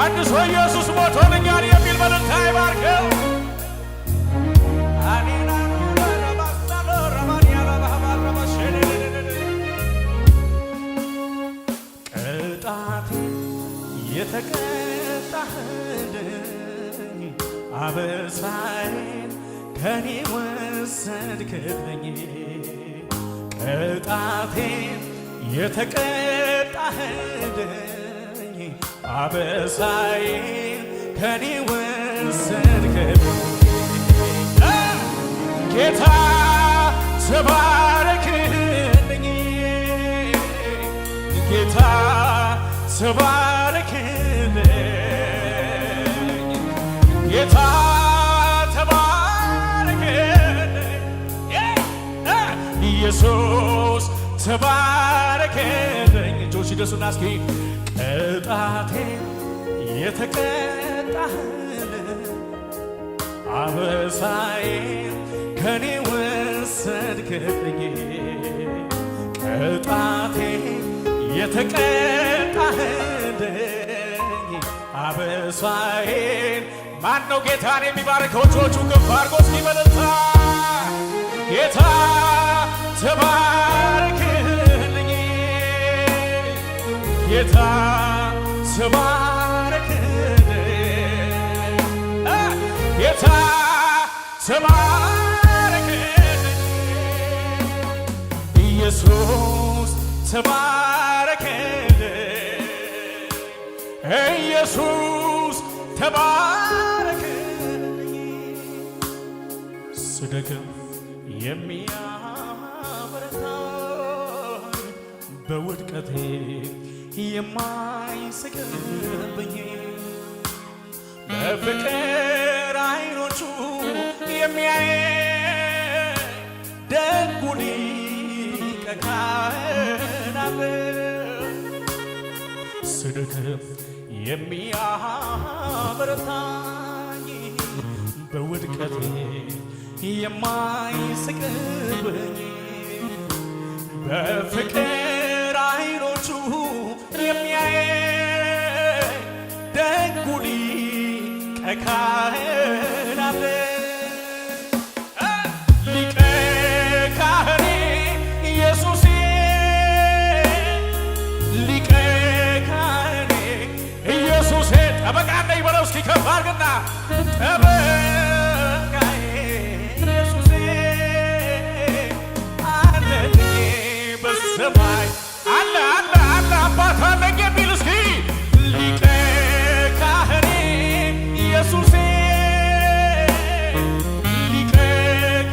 ታድሶ ኢየሱስ ሞቶልኛል የሚል መልእክት አይባርከው። ቅጣቴ የተቀጣህልኝ አበሳዬን ከኔ ወሰድክልኝ ቅጣቴን የተቀጣህልኝ አበሳዬን ከኔ ወሰድክልኝ ጌታ ተባረክልኝ ጌታ ተባረክልኝ ጌታ ተባረክልኝ ኢየሱስ ተባረክልኝ እጆች ይደሱና እስኪ ቅጣቴን የተቀጣህልኝ አበሳዬን ከኔ ወሰድክልኝ ቅጣቴን የተቀጣህልኝ አበሳዬን ማነው ጌታን የሚባርከው? እጆቹ ከፍ አድርጎ እስኪ በልልታ ጌታ ተባረክልኝ ጌታ ተባረክልኝ ጌታ ተባረክልኝ ኢየሱስ ተባረክልኝ ኢየሱስ ተባረክልኝ ስደክም የሚያበረታኝ በውድቀቴ የማይስቅብኝ በፍቅር አይኖቹ የሚያየኝ ደጉ ሊቀ ካህናት ስደክም የሚያበረታኝ በውድቀቴ የማይስቅብኝ በፍቅር አይኖቹ የሚያየኝ ደጉ ሊቀ ካህናት ሊቀ ካህኔ ኢየሱሴ ሊቀ ካህኔ ኢየሱሴ ጠበቃ ነኝ በለው እስኪ ከፍ አድርግና ጠበቃዬ ኢየሱሴ አለኝ በሰማይ አለ አለ አለ አባት አለኝ የሚል እስኪ ሊቀ ካህኔ ኢየሱሴ ሊቀ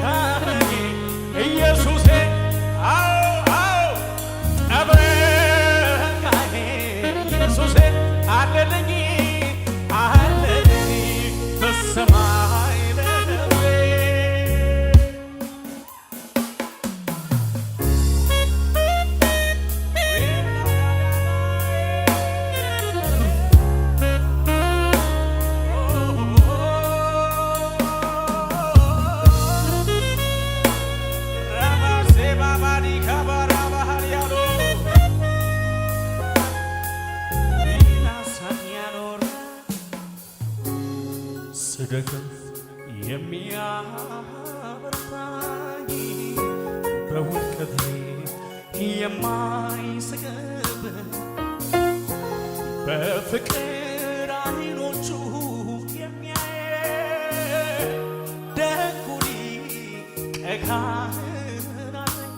ካህኔ ኢየሱሴ አዎ አዎ ጠበቃዬ ኢየሱሴ አለልኝ አለልኝ በሰማይ ለነዌ ስደክም የሚያበረታኝ በውድቀቴ የማይስቅብኝ በፍቅር አይኖቹ የሚያየኝ ደጉ ሊቀ ካህናት